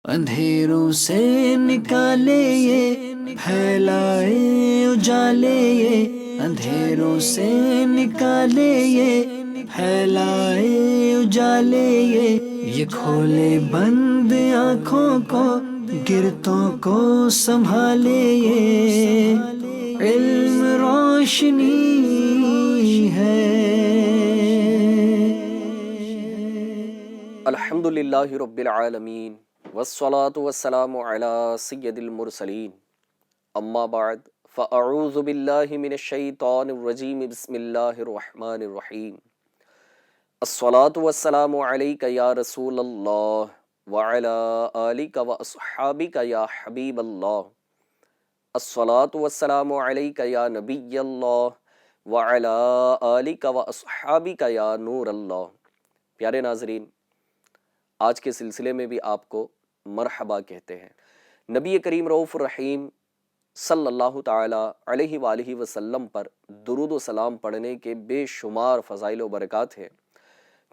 اندھیروں سے نکالے یہ پھیلائے اجالے یہ اندھیروں سے نکالے یہ پھیلائے اجالے یہ کھولے بند آنکھوں کو گرتوں کو سنبھالے یہ علم روشنی ہے۔ الحمد للہ رب العالمین والصلاة والسلام علی سید المرسلین اما بعد فاعوذ باللہ من الشیطان الرجیم بسم اللہ الرحمن الرحیم الصلاة والسلام علیک یا رسول اللہ وعلی آلک واصحابک یا حبیب اللہ الصلاة والسلام علیک یا نبی اللہ وعلی آلک واصحابک یا نور اللہ۔ پیارے ناظرین، آج کے سلسلے میں بھی آپ کو مرحبا کہتے ہیں۔ نبی کریم رؤوف الرحیم صلی اللہ تعالی علیہ وآلہ وسلم پر درود و سلام پڑھنے کے بے شمار فضائل و برکات ہیں۔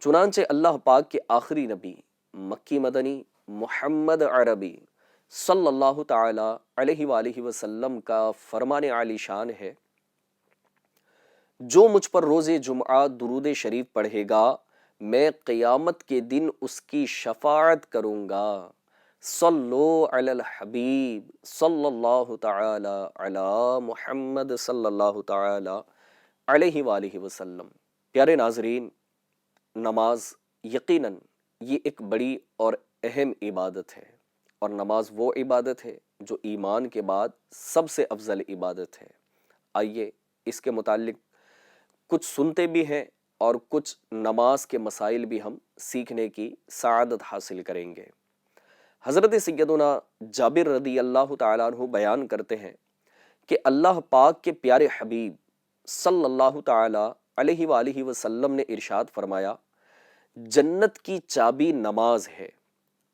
چنانچہ اللہ پاک کے آخری نبی مکی مدنی محمد عربی صلی اللہ تعالی علیہ وآلہ وسلم کا فرمان عالی شان ہے، جو مجھ پر روز جمعہ درود شریف پڑھے گا میں قیامت کے دن اس کی شفاعت کروں گا۔ صلو علی الحبیب صلی اللہ تعالی علی محمد صلی اللہ تعالی علیہ وآلہ وسلم۔ پیارے ناظرین، نماز یقیناً یہ ایک بڑی اور اہم عبادت ہے، اور نماز وہ عبادت ہے جو ایمان کے بعد سب سے افضل عبادت ہے۔ آئیے اس کے متعلق کچھ سنتے بھی ہیں اور کچھ نماز کے مسائل بھی ہم سیکھنے کی سعادت حاصل کریں گے۔ حضرت سیدنا جابر رضی اللہ تعالیٰ عنہ بیان کرتے ہیں کہ اللہ پاک کے پیارے حبیب صلی اللہ تعالیٰ علیہ وآلہ وسلم نے ارشاد فرمایا، جنت کی چابی نماز ہے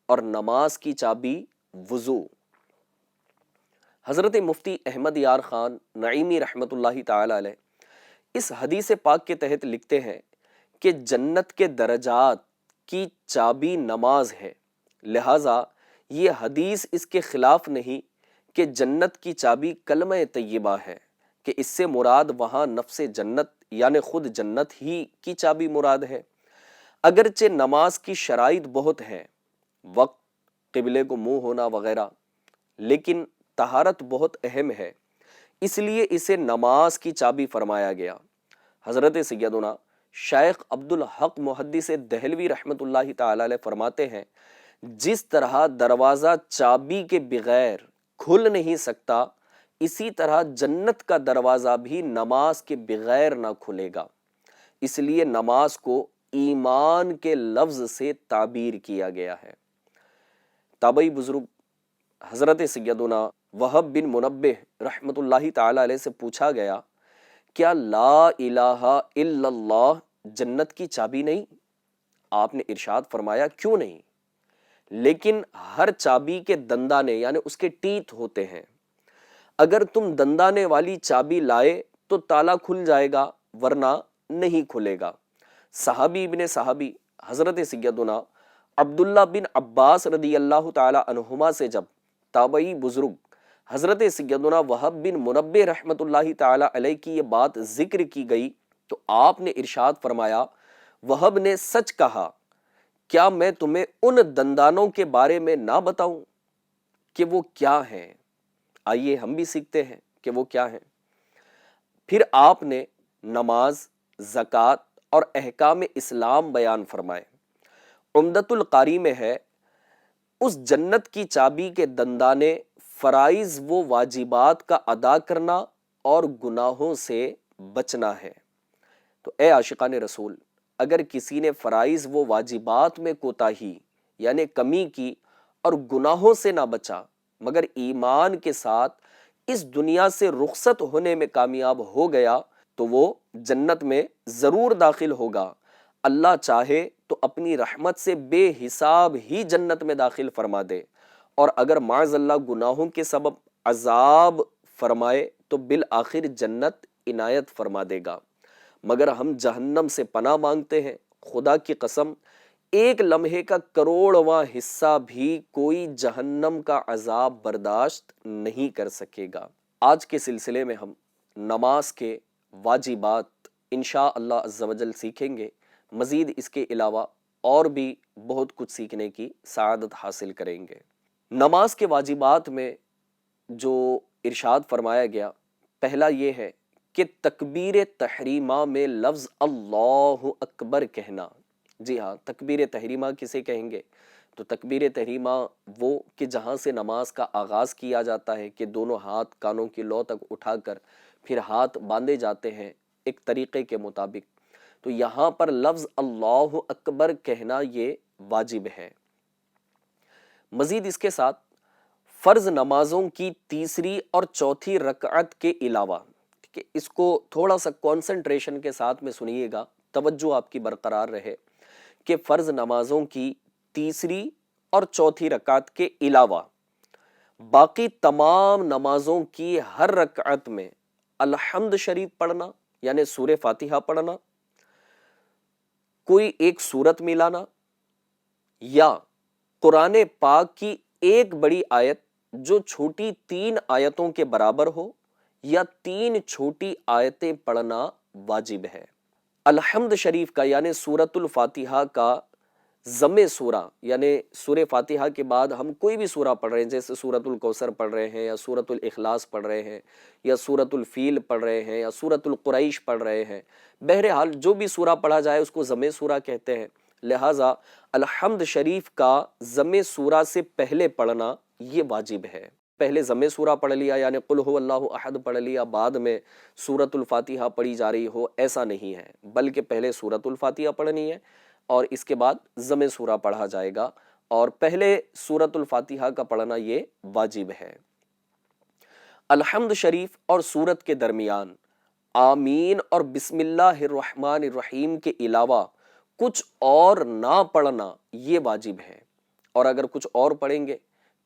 اور نماز کی چابی وضو۔ حضرت مفتی احمد یار خان نعیمی رحمۃ اللہ تعالیٰ علیہ اس حدیث پاک کے تحت لکھتے ہیں کہ جنت کے درجات کی چابی نماز ہے، لہٰذا یہ حدیث اس کے خلاف نہیں کہ جنت کی چابی کلمہ طیبہ ہے، کہ اس سے مراد وہاں نفس جنت یعنی خود جنت ہی کی چابی مراد ہے۔ اگرچہ نماز کی شرائط بہت ہیں، وقت، قبلے کو منہ ہونا وغیرہ، لیکن طہارت بہت اہم ہے، اس لیے اسے نماز کی چابی فرمایا گیا۔ حضرت سیدنا شیخ عبدالحق محدث دہلوی رحمۃ اللہ تعالی علیہ فرماتے ہیں، جس طرح دروازہ چابی کے بغیر کھل نہیں سکتا، اسی طرح جنت کا دروازہ بھی نماز کے بغیر نہ کھلے گا۔ اس لیے نماز کو ایمان کے لفظ سے تعبیر کیا گیا ہے۔ تابعی بزرگ حضرت سیدنا وہب بن منبہ رحمۃ اللہ تعالی علیہ سے پوچھا گیا، کیا لا الہ الا اللہ جنت کی چابی نہیں؟ آپ نے ارشاد فرمایا، کیوں نہیں؟ لیکن ہر چابی کے دندانے یعنی اس کے ٹیتھ ہوتے ہیں، اگر تم دندانے والی چابی لائے تو تالا کھل جائے گا، ورنہ نہیں کھلے گا۔ صحابی ابن صحابی حضرت سیدنا عبداللہ بن عباس رضی اللہ تعالی عنہما سے جب تابعی بزرگ حضرت سیدنا وہب بن منبہ رحمۃ اللہ تعالی علیہ کی یہ بات ذکر کی گئی تو آپ نے ارشاد فرمایا، وہب نے سچ کہا، کیا میں تمہیں ان دندانوں کے بارے میں نہ بتاؤں کہ وہ کیا ہیں؟ آئیے ہم بھی سیکھتے ہیں کہ وہ کیا ہیں۔ پھر آپ نے نماز، زکوٰۃ اور احکام اسلام بیان فرمائے۔ عمدۃ القاری میں ہے، اس جنت کی چابی کے دندانے فرائض و واجبات کا ادا کرنا اور گناہوں سے بچنا ہے۔ تو اے عاشقان رسول، اگر کسی نے فرائض و واجبات میں کوتاہی یعنی کمی کی اور گناہوں سے نہ بچا مگر ایمان کے ساتھ اس دنیا سے رخصت ہونے میں کامیاب ہو گیا تو وہ جنت میں ضرور داخل ہوگا۔ اللہ چاہے تو اپنی رحمت سے بے حساب ہی جنت میں داخل فرما دے، اور اگر معاذ اللہ گناہوں کے سبب عذاب فرمائے تو بالآخر جنت عنایت فرما دے گا۔ مگر ہم جہنم سے پناہ مانگتے ہیں، خدا کی قسم ایک لمحے کا کروڑواں حصہ بھی کوئی جہنم کا عذاب برداشت نہیں کر سکے گا۔ آج کے سلسلے میں ہم نماز کے واجبات انشاءاللہ عز و جل سیکھیں گے، مزید اس کے علاوہ اور بھی بہت کچھ سیکھنے کی سعادت حاصل کریں گے۔ نماز کے واجبات میں جو ارشاد فرمایا گیا، پہلا یہ ہے کہ تکبیر تحریمہ میں لفظ اللہ اکبر کہنا۔ جی ہاں، تکبیر تحریمہ کسے کہیں گے؟ تو تکبیر تحریمہ وہ کہ جہاں سے نماز کا آغاز کیا جاتا ہے کہ دونوں ہاتھ کانوں کی لو تک اٹھا کر پھر ہاتھ باندھے جاتے ہیں ایک طریقے کے مطابق، تو یہاں پر لفظ اللہ اکبر کہنا یہ واجب ہے۔ مزید اس کے ساتھ فرض نمازوں کی تیسری اور چوتھی رکعت کے علاوہ، کہ اس کو تھوڑا سا کانسنٹریشن کے ساتھ میں سنیے گا، توجہ آپ کی برقرار رہے، کہ فرض نمازوں کی تیسری اور چوتھی رکعت کے علاوہ باقی تمام نمازوں کی ہر رکعت میں الحمد شریف پڑھنا، یعنی سورہ فاتحہ پڑھنا، کوئی ایک سورت ملانا، یا قرآن پاک کی ایک بڑی آیت جو چھوٹی 3 آیتوں کے برابر ہو، یا 3 چھوٹی آیتیں پڑھنا واجب ہے۔ الحمد شریف کا یعنی سورۃ الفاتحہ کا ضم سورہ، یعنی سورہ فاتحہ کے بعد ہم کوئی بھی سورہ پڑھ رہے ہیں، جیسے سورۃ الکوثر پڑھ رہے ہیں، یا سورۃ الاخلاص پڑھ رہے ہیں، یا سورۃ الفیل پڑھ رہے ہیں، یا سورۃ القریش پڑھ رہے ہیں، بہرحال جو بھی سورہ پڑھا جائے اس کو ضم سورہ کہتے ہیں۔ لہٰذا الحمد شریف کا ضم سورہ سے پہلے پڑھنا یہ واجب ہے۔ پہلے ضم سورہ پڑھ لیا یعنی قل هو اللہ احد پڑھ لیا، بعد میں سورۃ الفاتحہ پڑھی جا رہی ہو، ایسا نہیں ہے، بلکہ پہلے سورۃ الفاتحہ پڑھنی ہے اور اس کے بعد ضم سورہ پڑھا جائے گا، اور پہلے سورۃ الفاتحہ کا پڑھنا یہ واجب ہے۔ الحمد شریف اور سورت کے درمیان آمین اور بسم اللہ الرحمن الرحیم کے علاوہ کچھ اور نہ پڑھنا یہ واجب ہے، اور اگر کچھ اور پڑھیں گے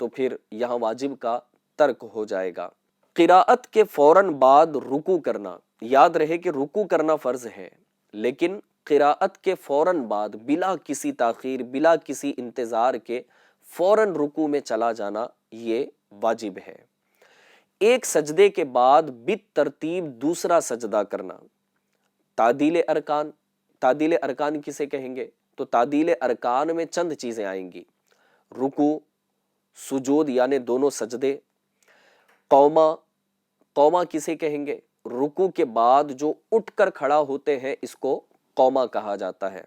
تو پھر یہاں واجب کا ترک ہو جائے گا۔ قراءت کے فوراً بعد رکوع کرنا، یاد رہے کہ رکوع کرنا فرض ہے، لیکن قراءت کے فوراً بعد بلا کسی تاخیر، بلا کسی انتظار کے فوراً رکوع میں چلا جانا یہ واجب ہے۔ ایک سجدے کے بعد بالترتیب دوسرا سجدہ کرنا۔ تعدیل ارکان، تعدیل ارکان کسے کہیں گے؟ تو تعدیل ارکان میں چند چیزیں آئیں گی: رکوع، سجود یعنی دونوں سجدے، قومہ، قومہ کسے کہیں گے؟ رکوع کے بعد جو اٹھ کر کھڑا ہوتے ہیں اس کو قومہ کہا جاتا ہے،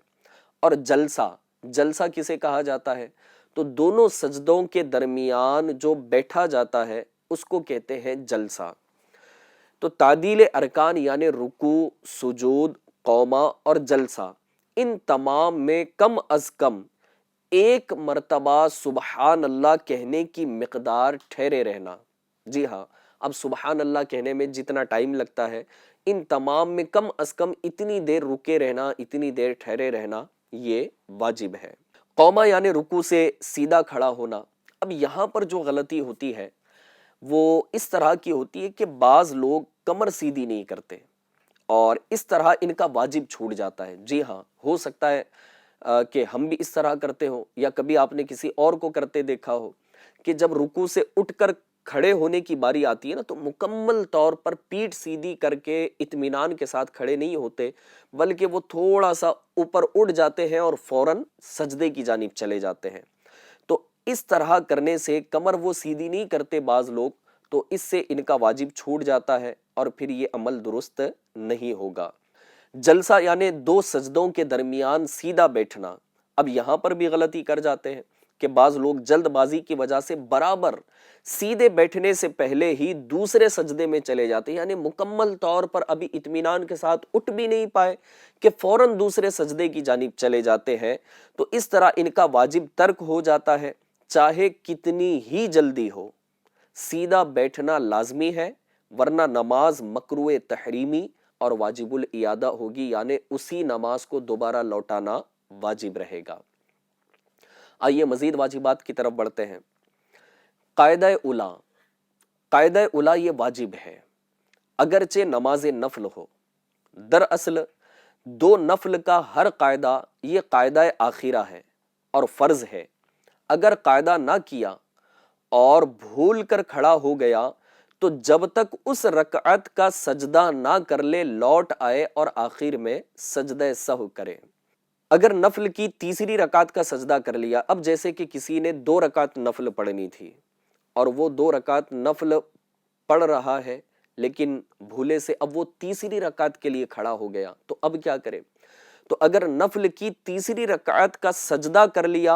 اور جلسہ، جلسہ کسے کہا جاتا ہے؟ تو دونوں سجدوں کے درمیان جو بیٹھا جاتا ہے اس کو کہتے ہیں جلسہ۔ تو تعدیل ارکان یعنی رکوع، سجود، قومہ اور جلسہ، ان تمام میں کم از کم ایک مرتبہ سبحان اللہ کہنے کی مقدار ٹھہرے رہنا۔ جی ہاں، اب سبحان اللہ کہنے میں جتنا ٹائم لگتا ہے، ان تمام میں کم از کم اتنی دیر رکے رہنا، اتنی دیر ٹھہرے رہنا یہ واجب ہے۔ قومہ یعنی رکوع سے سیدھا کھڑا ہونا۔ اب یہاں پر جو غلطی ہوتی ہے وہ اس طرح کی ہوتی ہے کہ بعض لوگ کمر سیدھی نہیں کرتے اور اس طرح ان کا واجب چھوٹ جاتا ہے۔ جی ہاں، ہو سکتا ہے کہ ہم بھی اس طرح کرتے ہو، یا کبھی آپ نے کسی اور کو کرتے دیکھا ہو کہ جب رکوع سے اٹھ کر کھڑے ہونے کی باری آتی ہے نا، تو مکمل طور پر پیٹھ سیدھی کر کے اطمینان کے ساتھ کھڑے نہیں ہوتے، بلکہ وہ تھوڑا سا اوپر اٹھ جاتے ہیں اور فوراً سجدے کی جانب چلے جاتے ہیں۔ تو اس طرح کرنے سے کمر وہ سیدھی نہیں کرتے بعض لوگ، تو اس سے ان کا واجب چھوٹ جاتا ہے اور پھر یہ عمل درست نہیں ہوگا۔ جلسہ یعنی 2 سجدوں کے درمیان سیدھا بیٹھنا۔ اب یہاں پر بھی غلطی کر جاتے ہیں کہ بعض لوگ جلد بازی کی وجہ سے برابر سیدھے بیٹھنے سے پہلے ہی دوسرے سجدے میں چلے جاتے ہیں، یعنی مکمل طور پر ابھی اطمینان کے ساتھ اٹھ بھی نہیں پائے کہ فوراً دوسرے سجدے کی جانب چلے جاتے ہیں۔ تو اس طرح ان کا واجب ترک ہو جاتا ہے، چاہے کتنی ہی جلدی ہو، سیدھا بیٹھنا لازمی ہے، ورنہ نماز مکروہ تحریمی اور واجب الاعادہ ہوگی، یعنی اسی نماز کو دوبارہ لوٹانا واجب رہے گا۔ آئیے مزید واجبات کی طرف بڑھتے ہیں۔ قاعدہ اولیٰ، قاعدہ اولیٰ یہ واجب ہے اگرچہ نماز نفل ہو۔ دراصل دو نفل کا ہر قاعدہ یہ قاعدہ آخرہ ہے اور فرض ہے، اگر قاعدہ نہ کیا اور بھول کر کھڑا ہو گیا تو جب تک اس رکعت کا سجدہ نہ کر لے لوٹ آئے اور آخر میں سجدہ سہو کرے۔ اگر نفل کی تیسری رکعت کا سجدہ کر لیا، اب جیسے کہ کسی نے 2 رکعت نفل پڑھنی تھی اور وہ 2 رکعت نفل پڑھ رہا ہے لیکن بھولے سے اب وہ تیسری رکعت کے لیے کھڑا ہو گیا تو اب کیا کرے؟ تو اگر نفل کی تیسری رکعت کا سجدہ کر لیا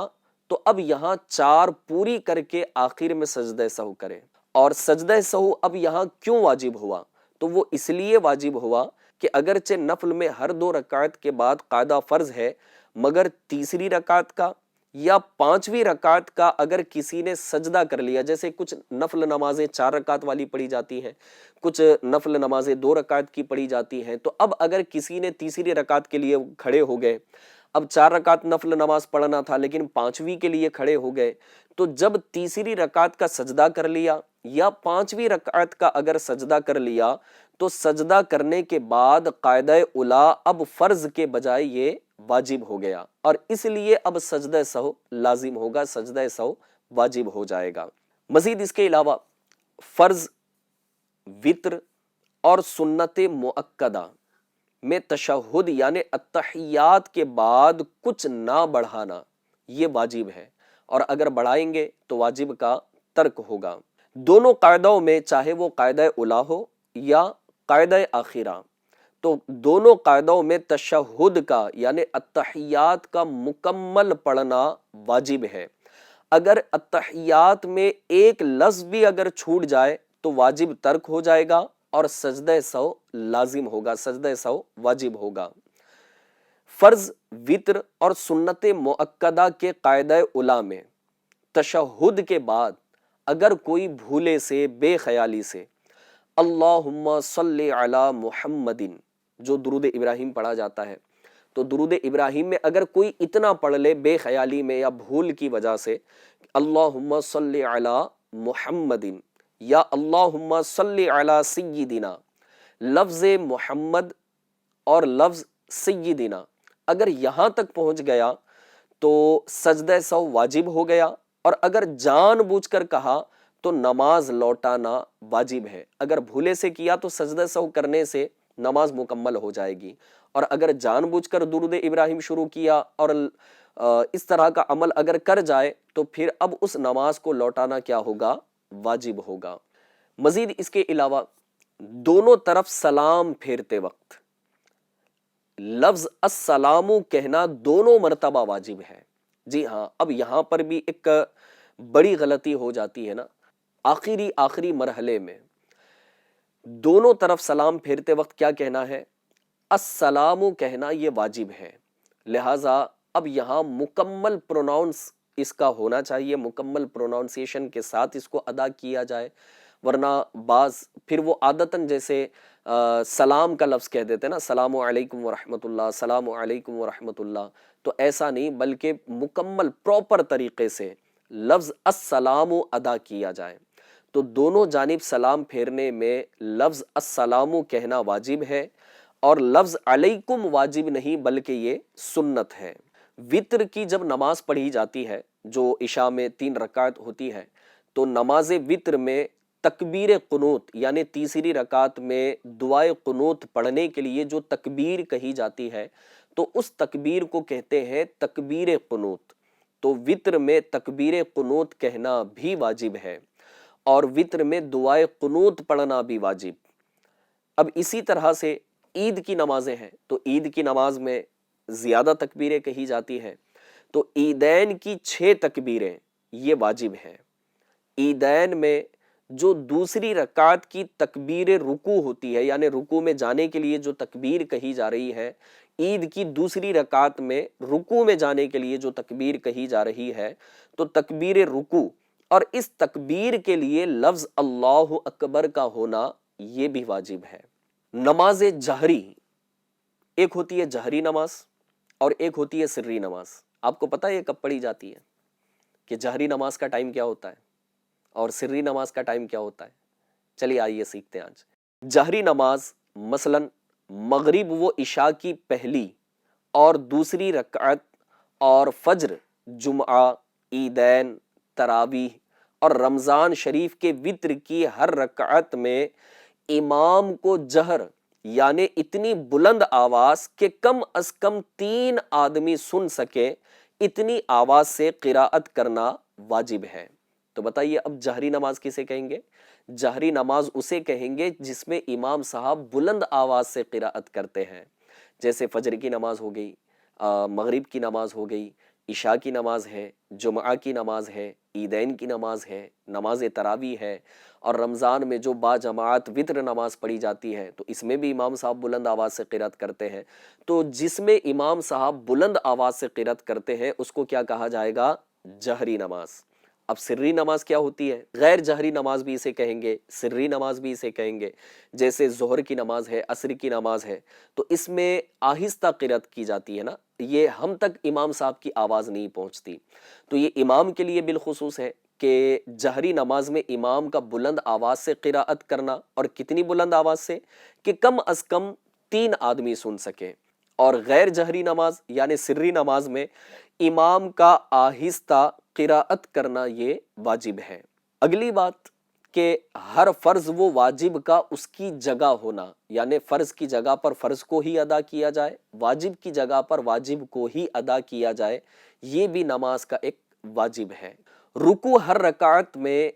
تو اب یہاں 4 پوری کر کے آخر میں سجدہ سہو کرے۔ اور سجدہ سہو اب یہاں کیوں واجب ہوا؟ تو وہ اس لیے واجب ہوا کہ اگرچہ نفل میں ہر 2 رکعت کے بعد قاعدہ فرض ہے، مگر تیسری رکعت کا یا 5ویں رکعت کا اگر کسی نے سجدہ کر لیا، جیسے کچھ نفل نمازیں 4 رکعت والی پڑھی جاتی ہیں، کچھ نفل نمازیں 2 رکعت کی پڑھی جاتی ہیں، تو اب اگر کسی نے تیسری رکعت کے لیے کھڑے ہو گئے، اب 4 رکعت نفل نماز پڑھنا تھا لیکن 5ویں کے لیے کھڑے ہو گئے، تو جب تیسری رکعت کا سجدہ کر لیا یا 5ویں رکعت کا اگر سجدہ کر لیا تو سجدہ کرنے کے بعد قاعدہ اولا اب فرض کے بجائے یہ واجب ہو گیا، اور اس لیے اب سجدہ سہو لازم ہوگا، سجدہ سہو واجب ہو جائے گا۔ مزید اس کے علاوہ فرض، وتر اور سنت مؤکدہ میں تشہد یعنی التحیات کے بعد کچھ نہ بڑھانا یہ واجب ہے، اور اگر بڑھائیں گے تو واجب کا ترک ہوگا۔ دونوں قاعدوں میں چاہے وہ قاعدہ اولا ہو یا قاعدہ آخرہ، تو دونوں قاعدوں میں تشہد کا یعنی التحیات کا مکمل پڑھنا واجب ہے۔ اگر التحیات میں ایک لفظ بھی اگر چھوٹ جائے تو واجب ترک ہو جائے گا اور سجدہ سہو لازم ہوگا، سجدہ سہو واجب ہوگا۔ فرض، وتر اور سنت مؤکدہ کے قاعدہ اولا میں تشہد کے بعد اگر کوئی بھولے سے، بے خیالی سے اللہم صلی علی محمد جو درود ابراہیم پڑھا جاتا ہے، تو درود ابراہیم میں اگر کوئی اتنا پڑھ لے بے خیالی میں یا بھول کی وجہ سے اللہم صلی علی محمد یا اللہم صلی علی سیدنا، لفظ محمد اور لفظ سیدنا اگر یہاں تک پہنچ گیا تو سجدہ سہو واجب ہو گیا، اور اگر جان بوجھ کر کہا تو نماز لوٹانا واجب ہے۔ اگر بھولے سے کیا تو سجدہ سہو کرنے سے نماز مکمل ہو جائے گی، اور اگر جان بوجھ کر درود ابراہیم شروع کیا اور اس طرح کا عمل اگر کر جائے تو پھر اب اس نماز کو لوٹانا کیا ہوگا؟ واجب ہوگا۔ مزید اس کے علاوہ دونوں طرف سلام پھیرتے وقت لفظ السلام کہنا دونوں مرتبہ واجب ہے۔ جی ہاں، اب یہاں پر بھی ایک بڑی غلطی ہو جاتی ہے نا، آخری مرحلے میں دونوں طرف سلام پھیرتے وقت کیا کہنا ہے؟ السلام کہنا یہ واجب ہے، لہٰذا اب یہاں مکمل پروناؤنس اس کا ہونا چاہیے، مکمل پروناؤنسیشن کے ساتھ اس کو ادا کیا جائے، ورنہ بعض پھر وہ عادتاً جیسے سلام کا لفظ کہہ دیتے ہیں نا، السلام علیکم ورحمۃ اللہ، السلام علیکم ورحمۃ اللہ، تو ایسا نہیں بلکہ مکمل پراپر طریقے سے لفظ السلام ادا کیا جائے۔ تو دونوں جانب سلام پھیرنے میں لفظ السلام کہنا واجب ہے اور لفظ علیکم واجب نہیں بلکہ یہ سنت ہے۔ وتر کی جب نماز پڑھی جاتی ہے جو عشاء میں 3 رکعت ہوتی ہے، تو نماز وتر میں تکبیر قنوت یعنی تیسری رکعت میں دعائے قنوت پڑھنے کے لیے جو تکبیر کہی جاتی ہے تو اس تکبیر کو کہتے ہیں تکبیر قنوت۔ تو وتر میں تکبیر قنوت کہنا بھی واجب ہے اور وتر میں دعائے قنوت پڑھنا بھی واجب۔ اب اسی طرح سے عید کی نمازیں ہیں، تو عید کی نماز میں زیادہ تکبیریں کہی جاتی ہیں، تو عیدین کی 6 تکبیریں یہ واجب ہیں۔ عیدین میں جو دوسری رکعت کی تکبیر رکوع ہوتی ہے یعنی رکوع میں جانے کے لیے جو تکبیر کہی جا رہی ہے، عید کی دوسری رکعت میں رکوع میں جانے کے لیے جو تکبیر کہی جا رہی ہے تو تکبیر رکوع، اور اس تکبیر کے لیے لفظ اللہ اکبر کا ہونا یہ بھی واجب ہے۔ نماز جہری، ایک ہوتی ہے جہری نماز اور ایک ہوتی ہے سری نماز۔ آپ کو پتہ ہے یہ کب پڑھی جاتی ہے کہ جہری نماز کا ٹائم کیا ہوتا ہے اور سری نماز کا ٹائم کیا ہوتا ہے؟ چلیے آئیے سیکھتے ہیں آج۔ جہری نماز مثلاً مغرب و عشاء کی پہلی اور دوسری رکعت اور فجر، جمعہ، عیدین، تراویح اور رمضان شریف کے وتر کی ہر رکعت میں امام کو جہر یعنی اتنی بلند آواز کہ کم از کم 3 آدمی سن سکے، اتنی آواز سے قراءت کرنا واجب ہے۔ تو بتائیے اب جہری نماز کسے کہیں گے؟ جہری نماز اسے کہیں گے جس میں امام صاحب بلند آواز سے قراءت کرتے ہیں، جیسے فجر کی نماز ہو گئی، مغرب کی نماز ہو گئی، عشاء کی نماز ہے، جمعہ کی نماز ہے، عیدین کی نماز ہے، نماز تراویح ہے، اور رمضان میں جو با جماعت وتر نماز پڑھی جاتی ہے تو اس میں بھی امام صاحب بلند آواز سے قرات کرتے ہیں۔ تو جس میں امام صاحب بلند آواز سے قرات کرتے ہیں اس کو کیا کہا جائے گا؟ جہری نماز۔ اب سری نماز کیا ہوتی ہے؟ غیر جہری نماز بھی اسے کہیں گے، سری نماز بھی اسے کہیں گے، جیسے ظہر کی نماز ہے، عصر کی نماز ہے، تو اس میں آہستہ قرات کی جاتی ہے نا، یہ ہم تک امام صاحب کی آواز نہیں پہنچتی، تو یہ امام کے لیے بالخصوص ہے کہ جہری نماز میں امام کا بلند آواز سے قراءت کرنا، اور کتنی بلند آواز سے کہ کم از کم 3 آدمی سن سکے۔ اور غیر جہری نماز یعنی سری نماز میں امام کا آہستہ قراءت کرنا یہ واجب ہے۔ اگلی بات کہ ہر فرض و واجب کا اس کی جگہ ہونا، یعنی فرض کی جگہ پر فرض کو ہی ادا کیا جائے، واجب کی جگہ پر واجب کو ہی ادا کیا جائے، یہ بھی نماز کا ایک واجب ہے۔ رکوع ہر رکعت میں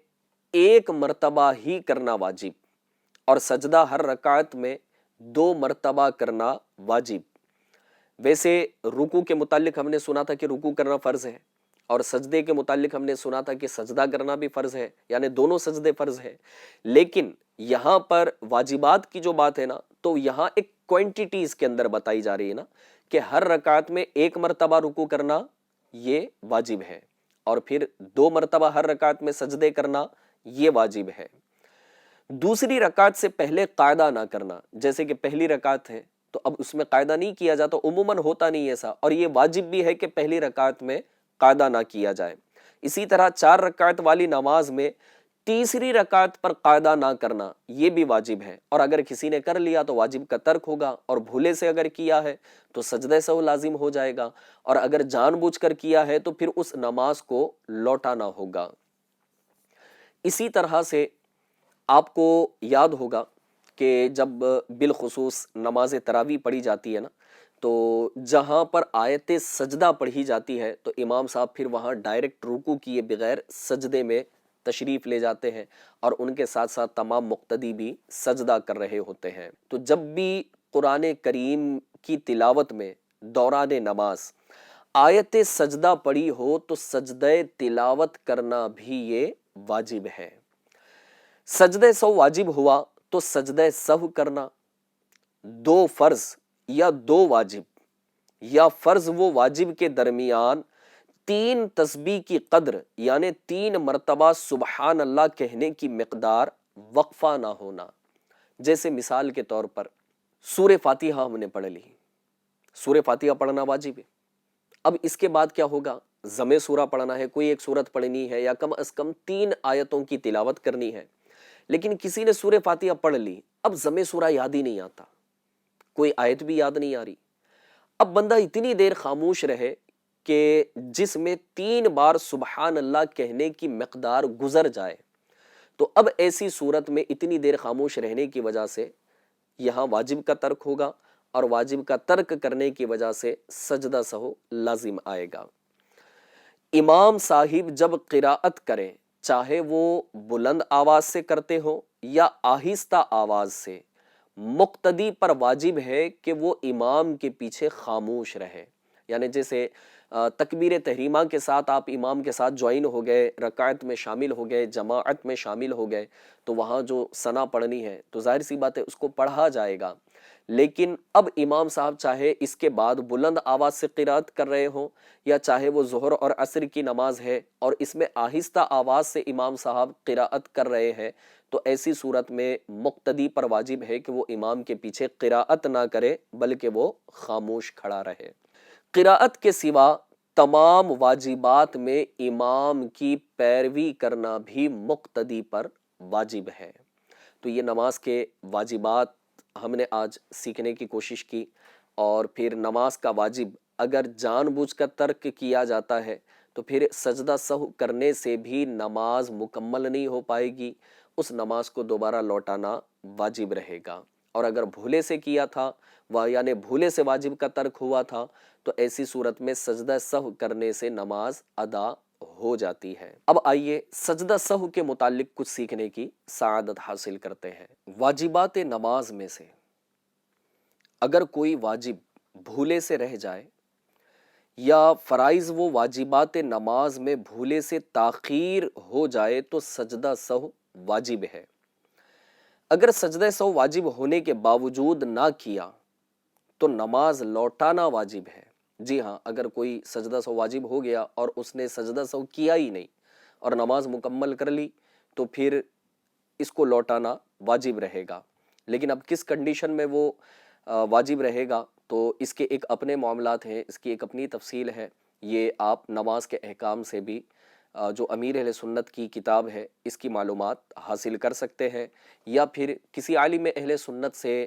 1 مرتبہ ہی کرنا واجب، اور سجدہ ہر رکعت میں 2 مرتبہ کرنا واجب۔ ویسے رکوع کے متعلق ہم نے سنا تھا کہ رکوع کرنا فرض ہے، اور سجدے کے متعلق ہم نے سنا تھا کہ سجدہ کرنا بھی فرض ہے، یعنی دونوں سجدے فرض ہے۔ لیکن یہاں پر واجبات کی جو بات ہے نا، تو یہاں ایک کوانٹیٹیز کے اندر بتائی جا رہی ہے نا کہ ہر رکعت میں 1 مرتبہ رکوع کرنا یہ واجب ہے، اور پھر 2 مرتبہ ہر رکعت میں سجدے کرنا یہ واجب ہے۔ دوسری رکعت سے پہلے قاعدہ نہ کرنا، جیسے کہ پہلی رکعت ہے تو اب اس میں قاعدہ نہیں کیا جاتا، عموماً ہوتا نہیں ایسا، اور یہ واجب بھی ہے کہ پہلی رکعت میں قاعدہ نہ کیا جائے۔ اسی طرح 4 رکعت والی نماز میں تیسری رکعت پر قاعدہ نہ کرنا یہ بھی واجب ہے، اور اگر کسی نے کر لیا تو واجب کا ترک ہوگا، اور بھولے سے اگر کیا ہے تو سجدہ سہو لازم ہو جائے گا، اور اگر جان بوجھ کر کیا ہے تو پھر اس نماز کو لوٹانا ہوگا۔ اسی طرح سے آپ کو یاد ہوگا کہ جب بالخصوص نماز تراویح پڑھی جاتی ہے نا، تو جہاں پر آیت سجدہ پڑھی جاتی ہے تو امام صاحب پھر وہاں ڈائریکٹ رکوع کیے بغیر سجدے میں تشریف لے جاتے ہیں، اور ان کے ساتھ ساتھ تمام مقتدی بھی سجدہ کر رہے ہوتے ہیں۔ تو جب بھی قرآن کریم کی تلاوت میں دوران نماز آیت سجدہ پڑھی ہو تو سجدہ تلاوت کرنا بھی یہ واجب ہے۔ سجدہ سہو واجب ہوا تو سجدہ سہو کرنا، 2 فرض یا 2 واجب یا فرض و واجب کے درمیان 3 تسبیح کی قدر یعنی 3 مرتبہ سبحان اللہ کہنے کی مقدار وقفہ نہ ہونا۔ جیسے مثال کے طور پر سورہ فاتحہ ہم نے پڑھ لی، سورہ فاتحہ پڑھنا واجب ہے، اب اس کے بعد کیا ہوگا؟ ضم سورہ پڑھنا ہے، کوئی ایک سورت پڑھنی ہے، یا کم از کم 3 آیتوں کی تلاوت کرنی ہے، لیکن کسی نے سورہ فاتحہ پڑھ لی، اب ضم سورہ یاد ہی نہیں آتا، کوئی آیت بھی یاد نہیں آ رہی، اب بندہ اتنی دیر خاموش رہے کہ جس میں 3 بار سبحان اللہ کہنے کی مقدار گزر جائے، تو اب ایسی صورت میں اتنی دیر خاموش رہنے کی وجہ سے یہاں واجب کا ترک ہوگا، اور واجب کا ترک کرنے کی وجہ سے سجدہ سہو لازم آئے گا۔ امام صاحب جب قراءت کریں، چاہے وہ بلند آواز سے کرتے ہو یا آہستہ آواز سے، مقتدی پر واجب ہے کہ وہ امام کے پیچھے خاموش رہے، یعنی جیسے تکبیر تحریمہ کے ساتھ آپ امام کے ساتھ جوائن ہو گئے، رکعت میں شامل ہو گئے، جماعت میں شامل ہو گئے، تو وہاں جو ثنا پڑھنی ہے تو ظاہر سی بات ہے اس کو پڑھا جائے گا، لیکن اب امام صاحب چاہے اس کے بعد بلند آواز سے قرات کر رہے ہوں، یا چاہے وہ ظہر اور عصر کی نماز ہے اور اس میں آہستہ آواز سے امام صاحب قرات کر رہے ہیں، تو ایسی صورت میں مقتدی پر واجب ہے کہ وہ امام کے پیچھے قرات نہ کرے بلکہ وہ خاموش کھڑا رہے۔ قرات کے سوا تمام واجبات میں امام کی پیروی کرنا بھی مقتدی پر واجب ہے۔ تو یہ نماز کے واجبات ہم نے آج سیکھنے کی کوشش کی، اور پھر نماز کا واجب اگر جان بوجھ کر ترک کیا جاتا ہے تو پھر سجدہ سہو کرنے سے بھی نماز مکمل نہیں ہو پائے گی، اس نماز کو دوبارہ لوٹانا واجب رہے گا۔ اور اگر بھولے سے کیا تھا یعنی بھولے سے واجب کا ترک ہوا تھا تو ایسی صورت میں سجدہ سہو کرنے سے نماز ادا ہو جاتی ہے۔ اب آئیے سجدہ سہو کے متعلق کچھ سیکھنے کی سعادت حاصل کرتے ہیں۔ واجبات نماز میں سے اگر کوئی واجب بھولے سے رہ جائے یا فرائض و واجبات نماز میں بھولے سے تاخیر ہو جائے تو سجدہ سہو واجب ہے۔ اگر سجدہ سہو واجب ہونے کے باوجود نہ کیا تو نماز لوٹانا واجب ہے۔ جی ہاں، اگر کوئی سجدہ سہو واجب ہو گیا اور اس نے سجدہ سہو کیا ہی نہیں اور نماز مکمل کر لی تو پھر اس کو لوٹانا واجب رہے گا۔ لیکن اب کس کنڈیشن میں وہ واجب رہے گا تو اس کے ایک اپنے معاملات ہیں، اس کی ایک اپنی تفصیل ہے۔ یہ آپ نماز کے احکام سے بھی جو امیر اہل سنت کی کتاب ہے اس کی معلومات حاصل کر سکتے ہیں، یا پھر کسی عالم اہل سنت سے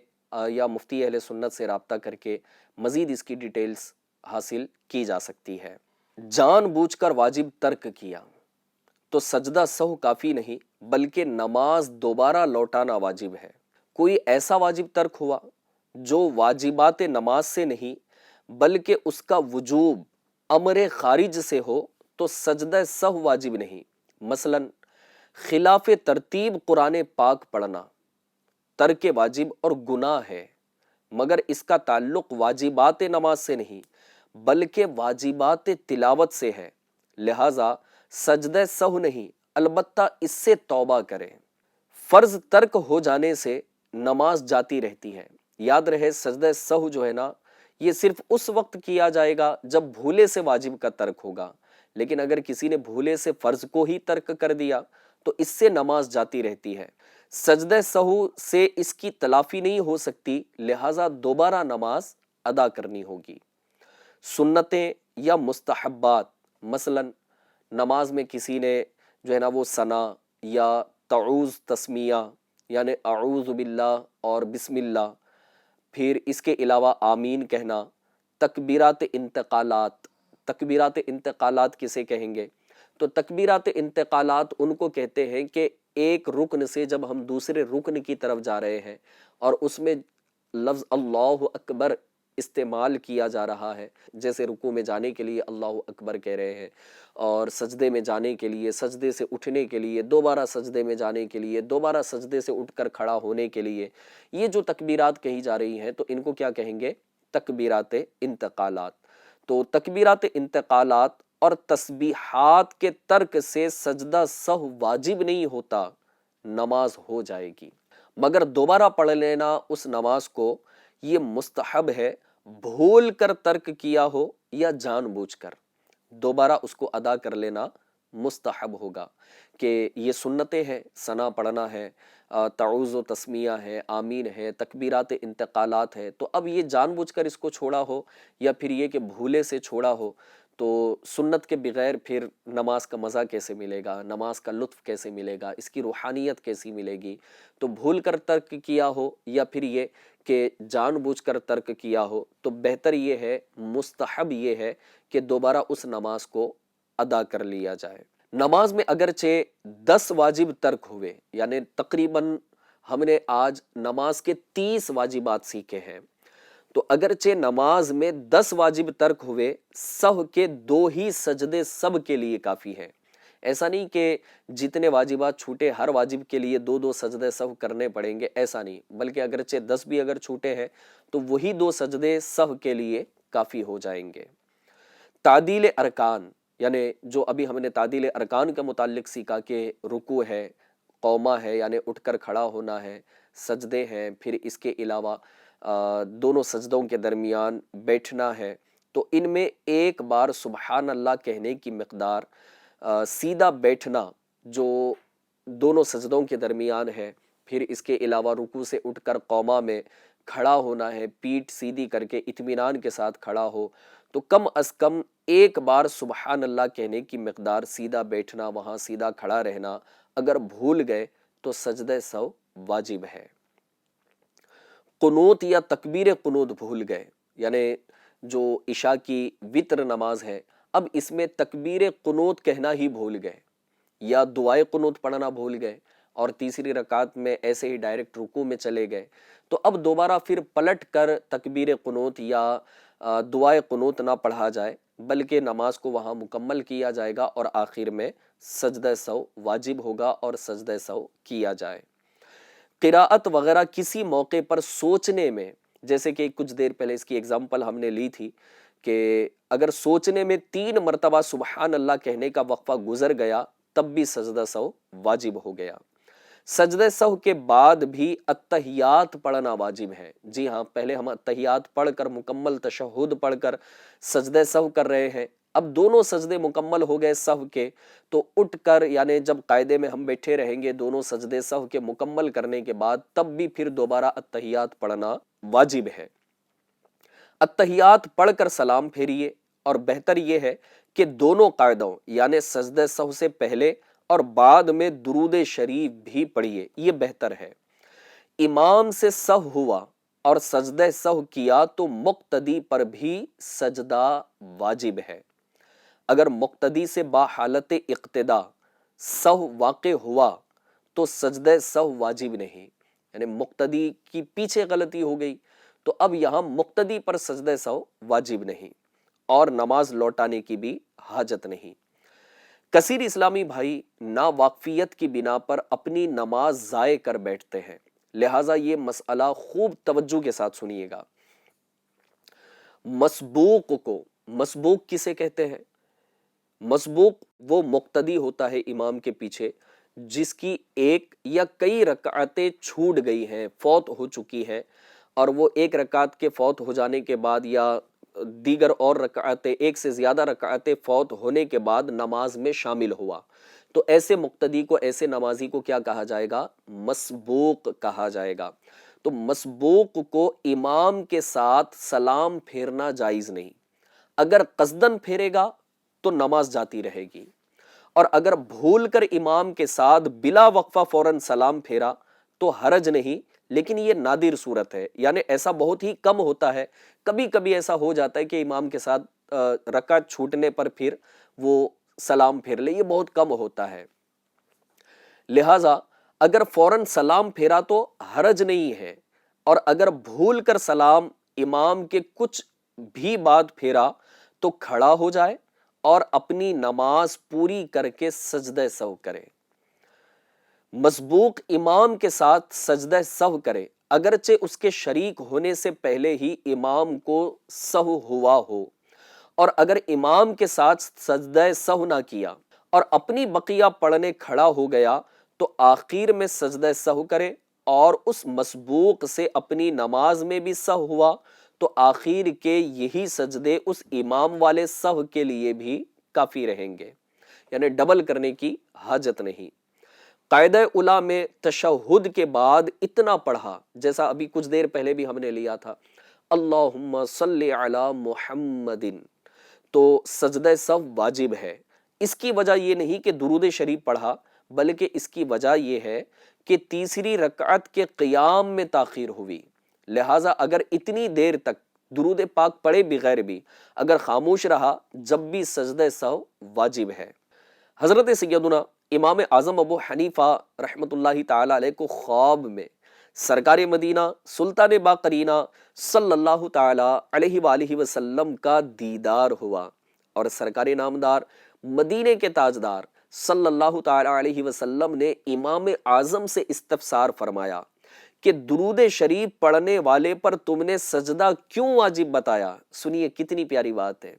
یا مفتی اہل سنت سے رابطہ کر کے مزید اس کی ڈیٹیلز حاصل کی جا سکتی ہے۔ جان بوجھ کر واجب ترک کیا تو سجدہ سہو کافی نہیں بلکہ نماز دوبارہ لوٹانا واجب ہے۔ کوئی ایسا واجب ترک ہوا جو واجبات نماز سے نہیں بلکہ اس کا وجوب امر خارج سے ہو تو سجدہ سہو واجب نہیں۔ مثلا خلاف ترتیب قرآن پاک پڑھنا ترک واجب اور گناہ ہے، مگر اس کا تعلق واجبات نماز سے نہیں بلکہ واجبات تلاوت سے ہے، لہذا سجدہ سہو نہیں، البتہ اس سے توبہ کریں۔ فرض ترک ہو جانے سے نماز جاتی رہتی ہے۔ یاد رہے سجدہ سہو جو ہے نا یہ صرف اس وقت کیا جائے گا جب بھولے سے واجب کا ترک ہوگا، لیکن اگر کسی نے بھولے سے فرض کو ہی ترک کر دیا تو اس سے نماز جاتی رہتی ہے۔ سجدہ سہو سے اس کی تلافی نہیں ہو سکتی، لہٰذا دوبارہ نماز ادا کرنی ہوگی۔ سنتیں یا مستحبات، مثلا نماز میں کسی نے جو ہے نا وہ ثنا یا تعوذ تسمیہ یعنی اعوذ باللہ اور بسم اللہ، پھر اس کے علاوہ آمین کہنا، تکبیرات انتقالات کسے کہیں گے؟ تو تکبیرات انتقالات ان کو کہتے ہیں کہ ایک رکن سے جب ہم دوسرے رکن کی طرف جا رہے ہیں اور اس میں لفظ اللہ اکبر استعمال کیا جا رہا ہے، جیسے رکوع میں جانے کے لیے اللہ اکبر کہہ رہے ہیں، اور سجدے میں جانے کے لیے، سجدے سے اٹھنے کے لیے، دوبارہ سجدے میں جانے کے لیے، دوبارہ سجدے سے اٹھ کر کھڑا ہونے کے لیے، یہ جو تکبیرات کہی جا رہی ہیں تو ان کو کیا کہیں گے؟ تکبیرات انتقالات۔ تو تکبیرات انتقالات اور تسبیحات کے ترک سے سجدہ سہو واجب نہیں ہوتا، نماز ہو جائے گی، مگر دوبارہ پڑھ لینا اس نماز کو یہ مستحب ہے، بھول کر ترک کیا ہو یا جان بوجھ کر، دوبارہ اس کو ادا کر لینا مستحب ہوگا۔ کہ یہ سنتیں ہیں، ثنا پڑھنا ہے، تعوذ و تسمیہ ہے، آمین ہے، تکبیرات انتقالات ہے، تو اب یہ جان بوجھ کر اس کو چھوڑا ہو یا پھر یہ کہ بھولے سے چھوڑا ہو تو سنت کے بغیر پھر نماز کا مزہ کیسے ملے گا، نماز کا لطف کیسے ملے گا، اس کی روحانیت کیسی ملے گی؟ تو بھول کر ترک کیا ہو یا پھر یہ کہ جان بوجھ کر ترک کیا ہو تو بہتر یہ ہے، مستحب یہ ہے کہ دوبارہ اس نماز کو ادا کر لیا جائے۔ نماز میں اگرچہ 10 واجب ترک ہوئے، یعنی تقریباً ہم نے آج نماز کے 30 واجبات سیکھے ہیں، تو اگرچہ نماز میں 10 واجب ترک ہوئے، سہو کے 2 ہی سجدے سب کے لیے کافی ہے۔ ایسا نہیں کہ جتنے واجبات چھوٹے ہر واجب کے لیے 2 سجدے سہو کرنے پڑیں گے، ایسا نہیں، بلکہ اگرچہ 10 بھی اگر چھوٹے ہیں تو وہی 2 سجدے سہو کے لیے کافی ہو جائیں گے۔ تعدیل ارکان، یعنی جو ابھی ہم نے تعدیل ارکان کے متعلق سیکھا کہ رکوع ہے، قومہ ہے یعنی اٹھ کر کھڑا ہونا ہے، سجدے ہیں، پھر اس کے علاوہ دونوں سجدوں کے درمیان بیٹھنا ہے، تو ان میں ایک بار سبحان اللہ کہنے کی مقدار، سیدھا بیٹھنا جو دونوں سجدوں کے درمیان ہے، پھر اس کے علاوہ رکوع سے اٹھ کر قومہ میں کھڑا ہونا ہے، پیٹھ سیدھی کر کے اطمینان کے ساتھ کھڑا ہو، تو کم از کم ایک بار سبحان اللہ کہنے کی مقدار سیدھا بیٹھنا، وہاں سیدھا کھڑا رہنا، اگر بھول گئے تو سجدہ سہو واجب ہے۔ قنوت یا تکبیر قنوت بھول گئے، یعنی جو عشاء کی وتر نماز ہے اب اس میں تکبیر قنوت کہنا ہی بھول گئے یا دعائے قنوت پڑھنا بھول گئے اور تیسری رکعت میں ایسے ہی ڈائریکٹ رکوع میں چلے گئے، تو اب دوبارہ پھر پلٹ کر تکبیر قنوت یا دعائے قنوت نہ پڑھا جائے، بلکہ نماز کو وہاں مکمل کیا جائے گا اور آخر میں سجدہ سہو واجب ہوگا اور سجدہ سہو کیا جائے۔ قراءت وغیرہ کسی موقع پر سوچنے میں، جیسے کہ کچھ دیر پہلے اس کی اگزامپل ہم نے لی تھی کہ اگر سوچنے میں 3 مرتبہ سبحان اللہ کہنے کا وقفہ گزر گیا تب بھی سجدہ سہو واجب ہو گیا۔ سجدہ سہو کے بعد بھی اتحیات پڑھنا واجب ہے۔ جی ہاں، پہلے ہم اتحیات پڑھ کر مکمل تشہد پڑھ کر سجدہ سہو کر رہے ہیں، اب دونوں سجدے مکمل ہو گئے سہو کے، تو اٹھ کر یعنی جب قاعدے میں ہم بیٹھے رہیں گے دونوں سجدے سہو کے مکمل کرنے کے بعد تب بھی پھر دوبارہ اتحیات پڑھنا واجب ہے۔ اتحیات پڑھ کر سلام پھیریے، اور بہتر یہ ہے کہ دونوں قاعدوں یعنی سجدہ سہو سے پہلے اور بعد میں درود شریف بھی پڑھیے، یہ بہتر ہے۔ امام سے سہو ہوا اور سجدہ سہو کیا تو مقتدی پر بھی سجدہ واجب ہے۔ اگر مقتدی سے باحالت اقتدا سہو واقع ہوا تو سجدہ سہو واجب نہیں، یعنی مقتدی کی پیچھے غلطی ہو گئی تو اب یہاں مقتدی پر سجدہ سہو واجب نہیں اور نماز لوٹانے کی بھی حاجت نہیں۔ کثیر اسلامی بھائی ناواقفیت کی بنا پر اپنی نماز ضائع کر بیٹھتے ہیں، لہٰذا یہ مسئلہ خوب توجہ کے ساتھ سنیے گا۔ مسبوق کسے کہتے ہیں؟ مسبوق وہ مقتدی ہوتا ہے امام کے پیچھے جس کی ایک یا کئی رکعتیں چھوٹ گئی ہیں، فوت ہو چکی ہیں، اور وہ ایک رکعت کے فوت ہو جانے کے بعد یا دیگر اور رکعتیں، ایک سے زیادہ رکعتیں فوت ہونے کے بعد نماز میں شامل ہوا، تو ایسے مقتدی کو، ایسے نمازی کو کیا کہا جائے گا؟ مسبوق کہا جائے گا۔ تو مسبوق کو امام کے ساتھ سلام پھیرنا جائز نہیں، اگر قصدن پھیرے گا تو نماز جاتی رہے گی، اور اگر بھول کر امام کے ساتھ بلا وقفہ فوراً سلام پھیرا تو حرج نہیں، لیکن یہ نادر صورت ہے، یعنی ایسا بہت ہی کم ہوتا ہے، کبھی کبھی ایسا ہو جاتا ہے کہ امام کے ساتھ رکعت چھوٹنے پر پھر وہ سلام پھیر لے، یہ بہت کم ہوتا ہے۔ لہٰذا اگر فوراً سلام پھیرا تو حرج نہیں ہے، اور اگر بھول کر سلام امام کے کچھ بھی بعد پھیرا تو کھڑا ہو جائے اور اپنی نماز پوری کر کے سجدہ سہو کرے۔ مسبوق امام کے ساتھ سجدہ سہو کرے اگرچہ اس کے شریک ہونے سے پہلے ہی امام کو سہو ہوا ہو، اور اگر امام کے ساتھ سجدہ سہو نہ کیا اور اپنی بقیہ پڑھنے کھڑا ہو گیا تو آخر میں سجدہ سہو کرے، اور اس مسبوق سے اپنی نماز میں بھی سہو ہوا تو آخر کے یہی سجدے اس امام والے سہو کے لیے بھی کافی رہیں گے، یعنی ڈبل کرنے کی حاجت نہیں۔ قاعدہ اولیٰ میں تشہد کے بعد اتنا پڑھا، جیسا ابھی کچھ دیر پہلے بھی ہم نے لیا تھا، اللہم صلی علی محمد، تو سجدہ سہو واجب ہے۔ اس کی وجہ یہ نہیں کہ درود شریف پڑھا، بلکہ اس کی وجہ یہ ہے کہ تیسری رکعت کے قیام میں تاخیر ہوئی، لہٰذا اگر اتنی دیر تک درود پاک پڑھے بغیر بھی اگر خاموش رہا جب بھی سجدہ سہو واجب ہے۔ حضرت سیدنا امام اعظم ابو حنیفہ رحمۃ اللہ تعالی علیہ کو خواب میں سرکار مدینہ سلطان باقرینہ صلی اللہ تعالی علیہ وآلہ وسلم کا دیدار ہوا، اور سرکار نامدار مدینے کے تاجدار صلی اللہ تعالی علیہ وسلم نے امام اعظم سے استفسار فرمایا کہ درود شریف پڑھنے والے پر تم نے سجدہ کیوں واجب بتایا؟ سنیے کتنی پیاری بات ہے۔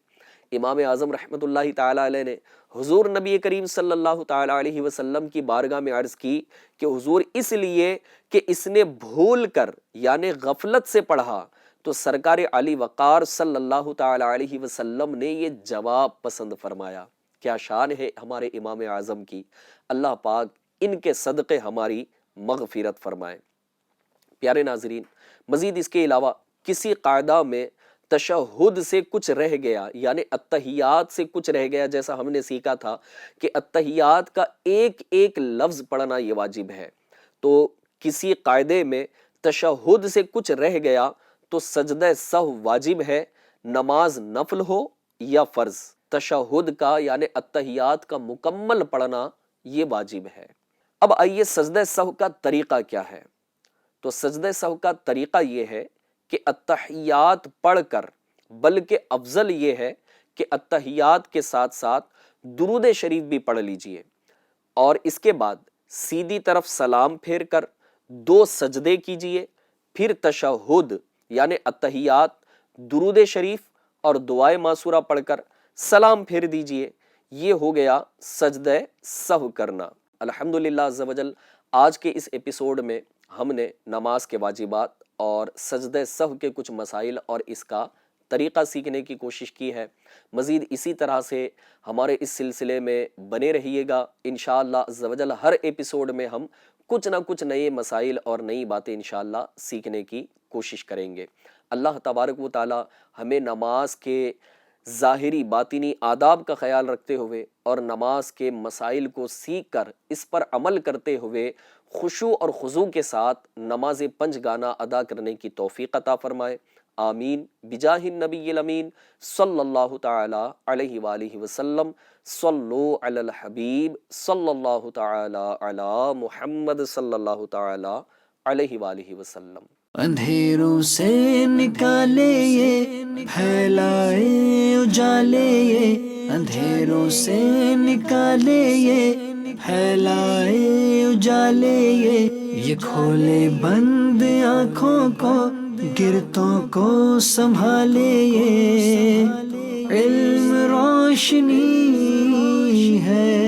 امام اعظم رحمۃ اللہ تعالی علیہ نے حضور نبی کریم صلی اللہ تعالی علیہ وسلم کی بارگاہ میں عرض کی کہ حضور اس لیے کہ اس نے بھول کر یعنی غفلت سے پڑھا، تو سرکار علی وقار صلی اللہ تعالی علیہ وسلم نے یہ جواب پسند فرمایا۔ کیا شان ہے ہمارے امام اعظم کی، اللہ پاک ان کے صدقے ہماری مغفرت فرمائے۔ پیارے ناظرین، مزید اس کے علاوہ کسی قاعدہ میں تشہد سے کچھ رہ گیا یعنی اتحیات سے کچھ رہ گیا، جیسا ہم نے سیکھا تھا کہ اتحیات کا ایک ایک لفظ پڑھنا یہ واجب ہے، تو کسی قاعدے میں تشہد سے کچھ رہ گیا تو سجدہ سہو واجب ہے، نماز نفل ہو یا فرض۔ تشہد کا یعنی التحیات کا مکمل پڑھنا یہ واجب ہے۔ اب آئیے سجدہ سہو کا طریقہ کیا ہے؟ تو سجدہ سہو کا طریقہ یہ ہے کہ التحیات پڑھ کر، بلکہ افضل یہ ہے کہ التحیات کے ساتھ ساتھ درود شریف بھی پڑھ لیجئے، اور اس کے بعد سیدھی طرف سلام پھیر کر 2 سجدے کیجئے، پھر تشہد یعنی التحیات، درود شریف اور دعائے معصورہ پڑھ کر سلام پھیر دیجئے۔ یہ ہو گیا سجدہ سہو کرنا۔ الحمدللہ عز و جل، آج کے اس ایپیسوڈ میں ہم نے نماز کے واجبات اور سجدہ سہو کے کچھ مسائل اور اس کا طریقہ سیکھنے کی کوشش کی ہے۔ مزید اسی طرح سے ہمارے اس سلسلے میں بنے رہیے گا۔ انشاءاللہ عز و جل ہر ایپیسوڈ میں ہم کچھ نہ کچھ نئے مسائل اور نئی باتیں انشاءاللہ سیکھنے کی کوشش کریں گے۔ اللہ تبارک و تعالی ہمیں نماز کے ظاہری باطنی آداب کا خیال رکھتے ہوئے اور نماز کے مسائل کو سیکھ کر اس پر عمل کرتے ہوئے خشوع اور خضوع کے ساتھ نماز 5 گانا ادا کرنے کی توفیق عطا فرمائے۔ آمین بجاہ النبی الامین صلی اللہ تعالی علیہ وآلہ وسلم۔ صلو علی الحبیب صلی اللہ تعالی علی محمد صلی اللہ تعالی علیہ وآلہ وسلم۔ اندھیروں سے نکالے یہ، پھیلائے اجالے یہ، اندھیروں سے نکالے یہ، پھیلائے اجالے یہ کھولے بند آنکھوں کو، گرتوں کو سنبھالے یہ، علم روشنی ہے